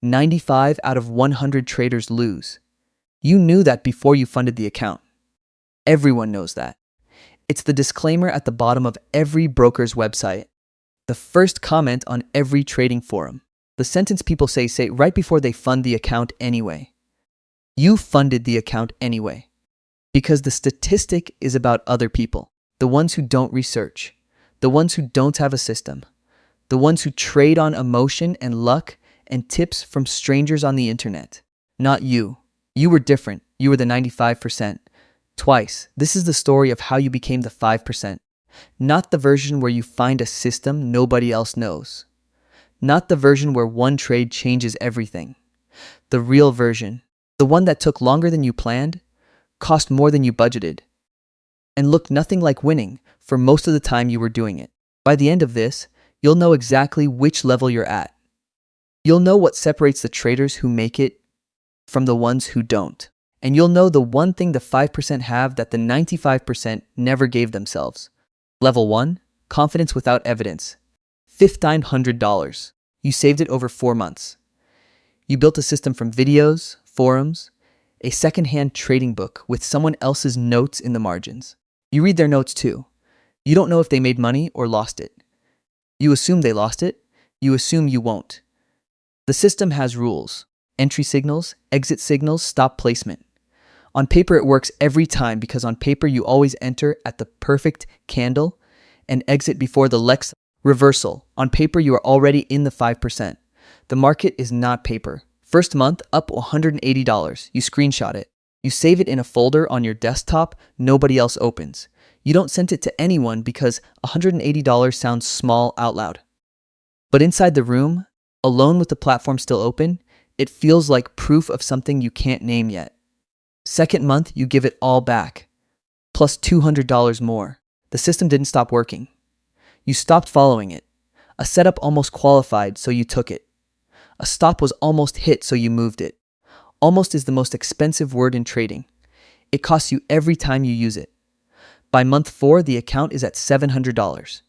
95 out of 100 traders lose. You knew that before you funded the account. Everyone knows that. It's the disclaimer at the bottom of every broker's website. The first comment on every trading forum. The sentence people say right before they fund the account anyway. You funded the account anyway. Because the statistic is about other people. The ones who don't research. The ones who don't have a system. The ones who trade on emotion and luck and tips from strangers on the internet. Not you. You were different. You were the 95%. Twice. This is the story of how you became the 5%. Not the version where you find a system nobody else knows. Not the version where one trade changes everything. The real version. The one that took longer than you planned, cost more than you budgeted, and looked nothing like winning for most of the time you were doing it. By the end of this, you'll know exactly which level you're at. You'll know what separates the traders who make it from the ones who don't. And you'll know the one thing the 5% have that the 95% never gave themselves. Level 1, confidence without evidence. $1,500. You saved it over 4 months. You built a system from videos, forums, a second-hand trading book with someone else's notes in the margins. You read their notes too. You don't know if they made money or lost it. You assume they lost it. You assume you won't. The system has rules. Entry signals, exit signals, stop placement. On paper, it works every time because on paper, you always enter at the perfect candle and exit before the Lex reversal. On paper, you are already in the 5%. The market is not paper. First month, up $180. You screenshot it. You save it in a folder on your desktop nobody else opens. You don't send it to anyone because $180 sounds small out loud. But inside the room, alone with the platform still open, it feels like proof of something you can't name yet. Second month, you give it all back, plus $200 more. The system didn't stop working. You stopped following it. A setup almost qualified, so you took it. A stop was almost hit, so you moved it. Almost is the most expensive word in trading. It costs you every time you use it. By month 4, the account is at $700.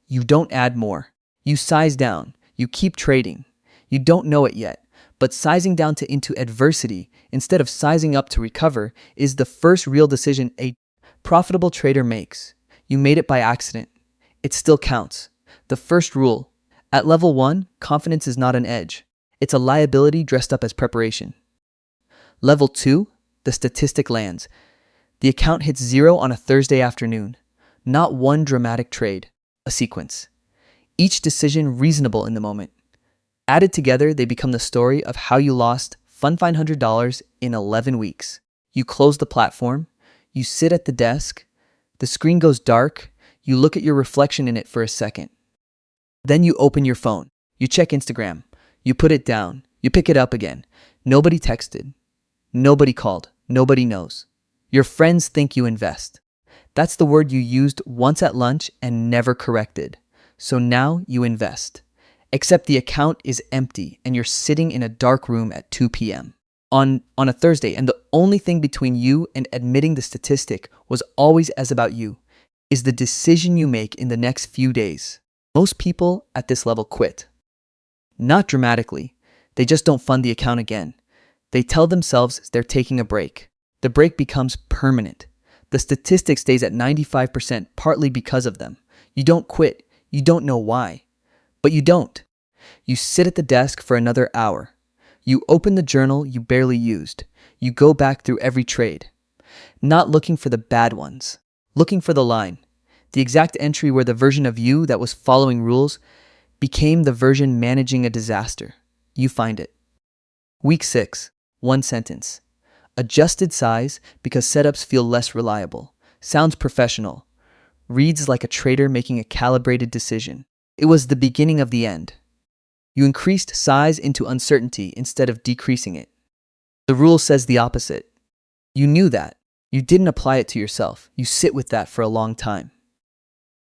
You don't add more. You size down. You keep trading. You don't know it yet. But sizing down into adversity instead of sizing up to recover is the first real decision a profitable trader makes. You made it by accident. It still counts. The first rule. At level 1, confidence is not an edge. It's a liability dressed up as preparation. Level 2, the statistic lands. The account hits 0 on a Thursday afternoon. Not one dramatic trade. A sequence. Each decision reasonable in the moment. Added together, they become the story of how you lost $500 in 11 weeks. You close the platform, you sit at the desk, the screen goes dark, you look at your reflection in it for a second. Then you open your phone, you check Instagram, you put it down, you pick it up again. Nobody texted, nobody called, nobody knows. Your friends think you invest. That's the word you used once at lunch and never corrected. So now you invest. Except the account is empty and you're sitting in a dark room at 2 p.m. on a Thursday, and the only thing between you and admitting the statistic was always as about you, is the decision you make in the next few days. Most people at this level quit. Not dramatically. They just don't fund the account again. They tell themselves they're taking a break. The break becomes permanent. The statistic stays at 95% partly because of them. You don't quit. You don't know why. But you don't. You sit at the desk for another hour. You open the journal you barely used. You go back through every trade. Not looking for the bad ones. Looking for the line. The exact entry where the version of you that was following rules became the version managing a disaster. You find it. Week 6. One sentence. Adjusted size because setups feel less reliable. Sounds professional. Reads like a trader making a calibrated decision. It was the beginning of the end. You increased size into uncertainty instead of decreasing it. The rule says the opposite. You knew that. You didn't apply it to yourself. You sit with that for a long time.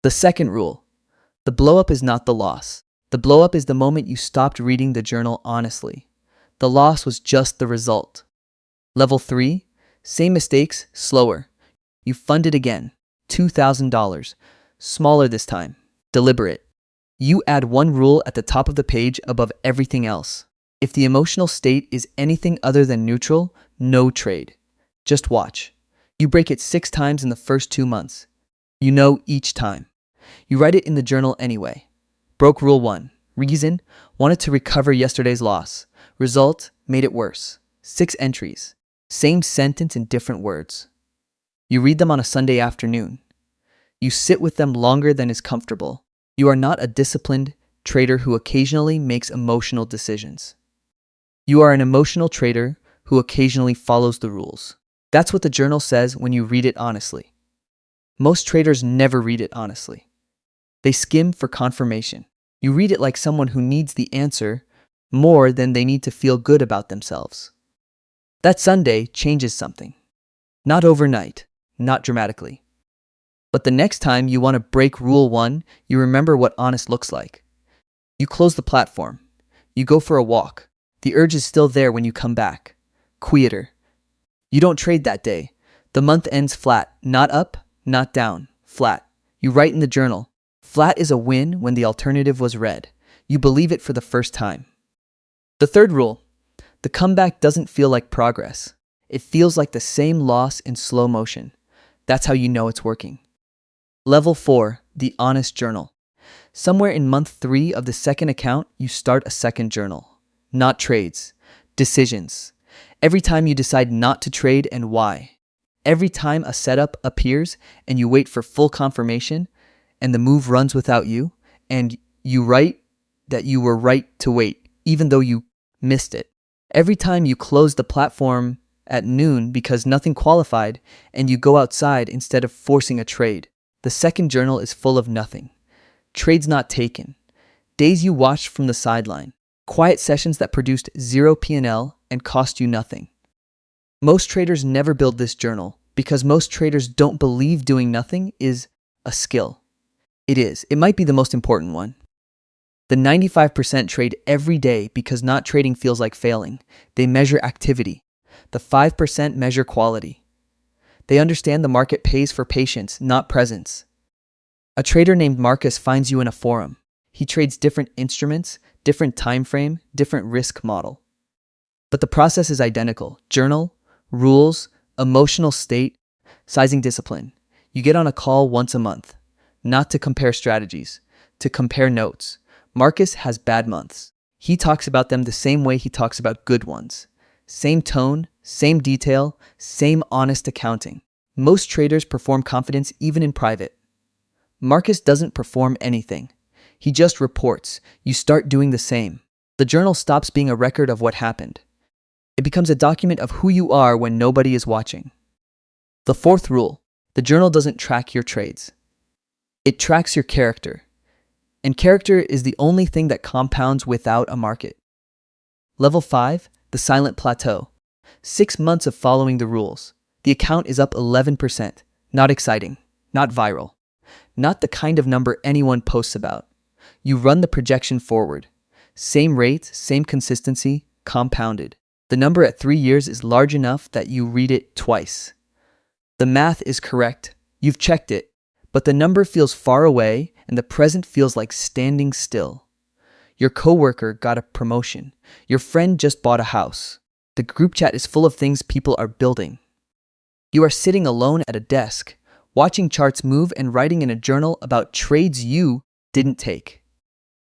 The second rule. The blowup is not the loss. The blowup is the moment you stopped reading the journal honestly. The loss was just the result. Level 3. Same mistakes, slower. You funded again. $2,000. Smaller this time. Deliberate. You add one rule at the top of the page above everything else. If the emotional state is anything other than neutral, no trade. Just watch. You break it 6 times in the first 2 months. You know each time. You write it in the journal anyway. Broke rule 1. Reason: wanted to recover yesterday's loss. Result: made it worse. 6 entries. Same sentence in different words. You read them on a Sunday afternoon. You sit with them longer than is comfortable. You are not a disciplined trader who occasionally makes emotional decisions. You are an emotional trader who occasionally follows the rules. That's what the journal says when you read it honestly. Most traders never read it honestly. They skim for confirmation. You read it like someone who needs the answer more than they need to feel good about themselves. That Sunday changes something. Not overnight, not dramatically. But the next time you want to break rule 1, you remember what honest looks like. You close the platform. You go for a walk. The urge is still there when you come back. Quieter. You don't trade that day. The month ends flat, not up, not down, flat. You write in the journal, flat is a win when the alternative was red. You believe it for the first time. The third rule: the comeback doesn't feel like progress. It feels like the same loss in slow motion. That's how you know it's working. Level 4, the honest journal. Somewhere in month 3 of the second account, you start a second journal. Not trades, decisions. Every time you decide not to trade and why. Every time a setup appears and you wait for full confirmation and the move runs without you, and you write that you were right to wait, even though you missed it. Every time you close the platform at noon because nothing qualified and you go outside instead of forcing a trade. The second journal is full of nothing. Trades not taken. Days you watched from the sideline. Quiet sessions that produced 0 P&L and cost you nothing. Most traders never build this journal because most traders don't believe doing nothing is a skill. It is. It might be the most important one. The 95% trade every day because not trading feels like failing. They measure activity. The 5% measure quality. They understand the market pays for patience, not presence. A trader named Marcus finds you in a forum. He trades different instruments, different time frame, different risk model. But the process is identical. Journal, rules, emotional state, sizing discipline. You get on a call once a month, not to compare strategies, to compare notes. Marcus has bad months. He talks about them the same way he talks about good ones. Same tone, same detail, same honest accounting. Most traders perform confidence even in private. Marcus doesn't perform anything. He just reports. You start doing the same. The journal stops being a record of what happened. It becomes a document of who you are when nobody is watching. The fourth rule: the journal doesn't track your trades. It tracks your character. And character is the only thing that compounds without a market. Level 5, the silent plateau. 6 months of following the rules. The account is up 11%. Not exciting. Not viral. Not the kind of number anyone posts about. You run the projection forward. Same rates, same consistency, compounded. The number at 3 years is large enough that you read it twice. The math is correct. You've checked it. But the number feels far away and the present feels like standing still. Your coworker got a promotion. Your friend just bought a house. The group chat is full of things people are building. You are sitting alone at a desk, watching charts move and writing in a journal about trades you didn't take.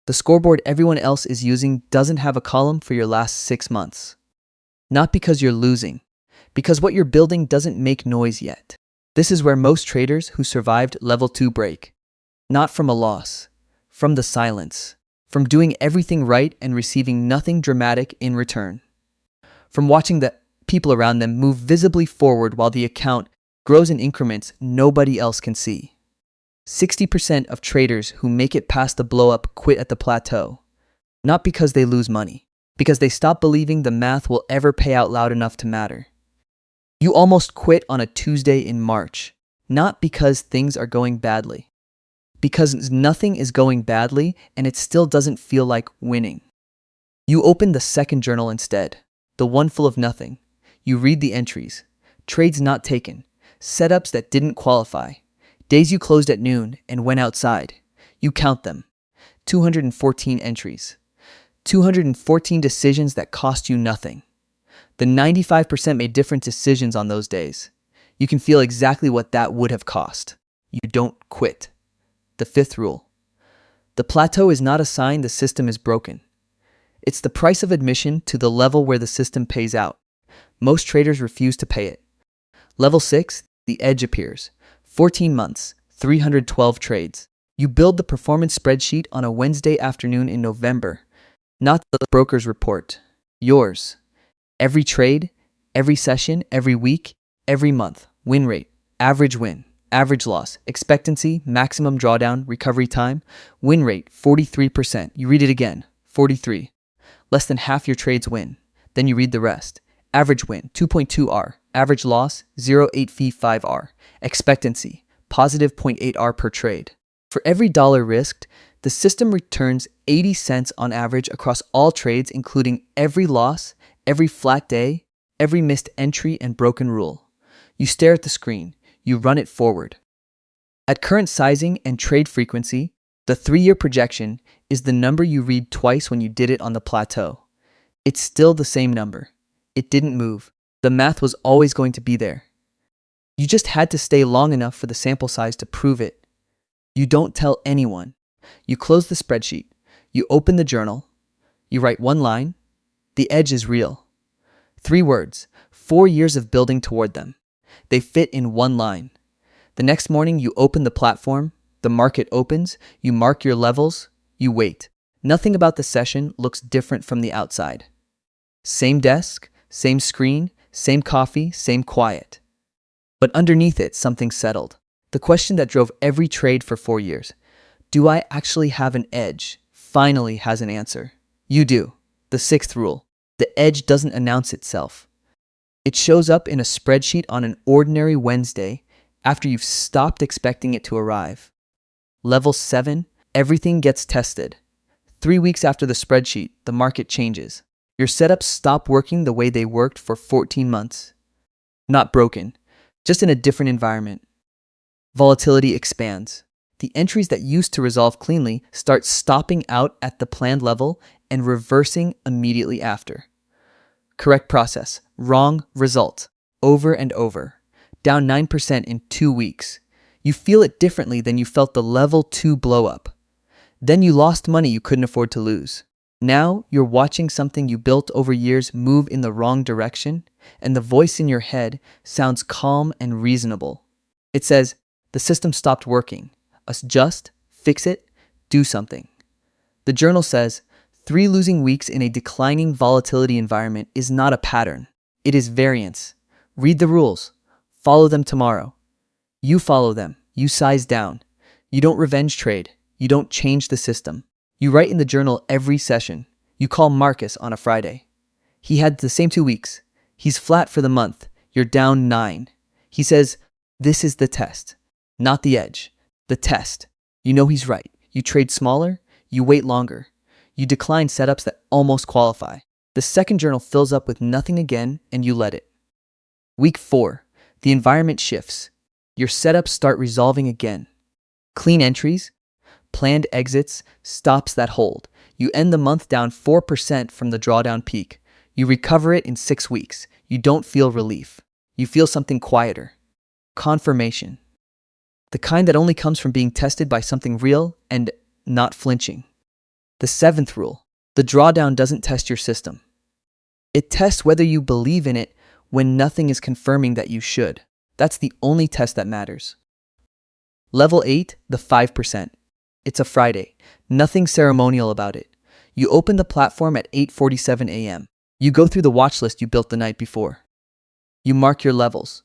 The scoreboard everyone else is using doesn't have a column for your last 6 months. Not because you're losing, because what you're building doesn't make noise yet. This is where most traders who survived level 2 break. Not from a loss, from the silence, from doing everything right and receiving nothing dramatic in return. From watching the people around them move visibly forward while the account grows in increments nobody else can see. 60% of traders who make it past the blowup quit at the plateau. Not because they lose money, because they stop believing the math will ever pay out loud enough to matter. You almost quit on a Tuesday in March, not because things are going badly. Because nothing is going badly and it still doesn't feel like winning. You open the second journal instead, the one full of nothing. You read the entries, trades not taken, setups that didn't qualify, days you closed at noon and went outside. You count them, 214 entries. 214 decisions that cost you nothing. The 95% made different decisions on those days. You can feel exactly what that would have cost. You don't quit. The fifth rule. The plateau is not a sign the system is broken. It's the price of admission to the level where the system pays out. Most traders refuse to pay it. Level 6, the edge appears. 14 months, 312 trades. You build the performance spreadsheet on a Wednesday afternoon in November, not the broker's report. Yours. Every trade, every session, every week, every month. Win rate, average win, average loss, expectancy, maximum drawdown, recovery time. Win rate, 43%. You read it again, 43. Less than half your trades win. Then you read the rest. Average win, 2.2 R. Average loss, 0.8V5 R. Expectancy, positive 0.8 R per trade. For every dollar risked, the system returns 80 cents on average across all trades, including every loss, every flat day, every missed entry and broken rule. You stare at the screen. You run it forward. At current sizing and trade frequency, the 3-year projection is the number you read twice when you did it on the plateau. It's still the same number. It didn't move. The math was always going to be there. You just had to stay long enough for the sample size to prove it. You don't tell anyone. You close the spreadsheet. You open the journal. You write one line. The edge is real. 3 words, 4 years of building toward them. They fit in one line. The next morning you open the platform. The market opens. You mark your levels. You wait. Nothing about the session looks different from the outside. Same desk, same screen, same coffee, same quiet. But underneath it, something settled. The question that drove every trade for 4 years, do I actually have an edge, finally has an answer. You do. The 6th rule. The edge doesn't announce itself. It shows up in a spreadsheet on an ordinary Wednesday after you've stopped expecting it to arrive. Level 7, everything gets tested. 3 weeks after the spreadsheet, the market changes. Your setups stop working the way they worked for 14 months. Not broken, just in a different environment. Volatility expands. The entries that used to resolve cleanly start stopping out at the planned level and reversing immediately after. Correct process, wrong result, over and over. Down 9% in 2 weeks. You feel it differently than you felt the level 2 blow up. Then you lost money you couldn't afford to lose. Now you're watching something you built over years move in the wrong direction, and the voice in your head sounds calm and reasonable. It says, the system stopped working. Adjust, fix it, do something. The journal says, 3 losing weeks in a declining volatility environment is not a pattern. It is variance. Read the rules. Follow them tomorrow. You follow them. You size down. You don't revenge trade. You don't change the system. You write in the journal every session. You call Marcus on a Friday. He had the same 2 weeks. He's flat for the month. You're down 9. He says, this is the test, not the edge. The test. You know he's right. You trade smaller. You wait longer. You decline setups that almost qualify. The second journal fills up with nothing again, and you let it. Week 4. The environment shifts. Your setups start resolving again. Clean entries, planned exits, stops that hold. You end the month down 4% from the drawdown peak. You recover it in 6 weeks. You don't feel relief. You feel something quieter. Confirmation. The kind that only comes from being tested by something real and not flinching. The 7th rule. The drawdown doesn't test your system. It tests whether you believe in it when nothing is confirming that you should. That's the only test that matters. Level 8, the 5%. It's a Friday. Nothing ceremonial about it. You open the platform at 8:47 a.m. You go through the watch list you built the night before. You mark your levels.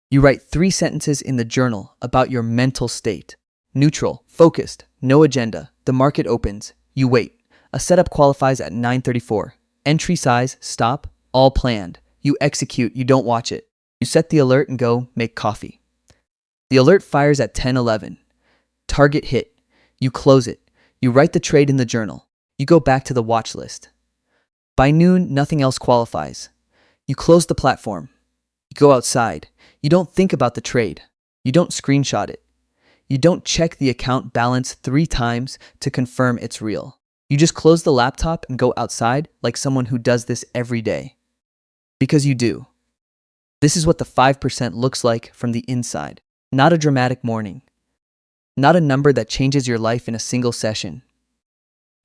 You write 3 sentences in the journal about your mental state. Neutral, focused, no agenda. The market opens. You wait. A setup qualifies at 9:34. Entry size, stop, all planned. You execute, you don't watch it. You set the alert and go make coffee. The alert fires at 10:11. Target hit. You close it. You write the trade in the journal. You go back to the watch list. By noon, nothing else qualifies. You close the platform. You go outside. You don't think about the trade. You don't screenshot it. You don't check the account balance 3 times to confirm it's real. You just close the laptop and go outside like someone who does this every day. Because you do. This is what the 5% looks like from the inside. Not a dramatic morning. Not a number that changes your life in a single session.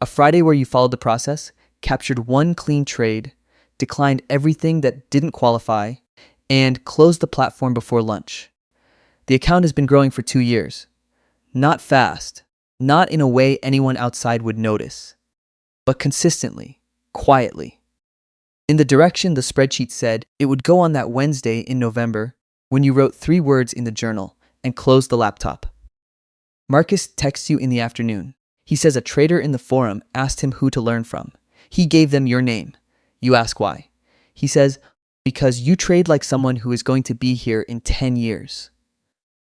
A Friday where you followed the process, captured one clean trade, declined everything that didn't qualify, and closed the platform before lunch. The account has been growing for 2 years. Not fast, not in a way anyone outside would notice, but consistently, quietly. In the direction the spreadsheet said it would go on that Wednesday in November when you wrote 3 words in the journal and closed the laptop. Marcus texts you in the afternoon. He says a trader in the forum asked him who to learn from. He gave them your name. You ask why. He says, because you trade like someone who is going to be here in 10 years.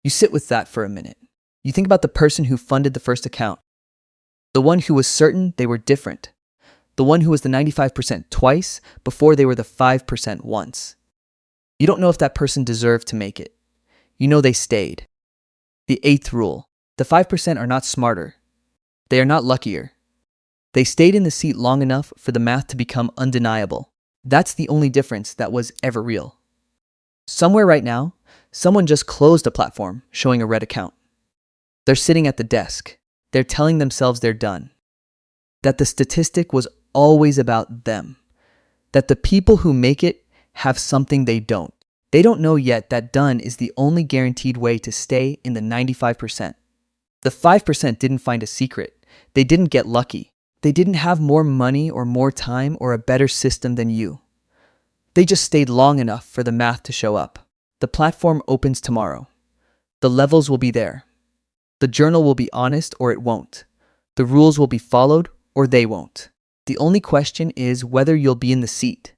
You sit with that for a minute. You think about the person who funded the first account. The one who was certain they were different. The one who was the 95% twice before they were the 5% once. You don't know if that person deserved to make it. You know they stayed. The 8th rule. The 5% are not smarter. They are not luckier. They stayed in the seat long enough for the math to become undeniable. That's the only difference that was ever real. Somewhere right now, someone just closed a platform showing a red account. They're sitting at the desk. They're telling themselves they're done. That the statistic was always about them. That the people who make it have something they don't. They don't know yet that done is the only guaranteed way to stay in the 95%. The 5% didn't find a secret. They didn't get lucky. They didn't have more money or more time or a better system than you. They just stayed long enough for the math to show up. The platform opens tomorrow. The levels will be there. The journal will be honest or it won't. The rules will be followed or they won't. The only question is whether you'll be in the seat.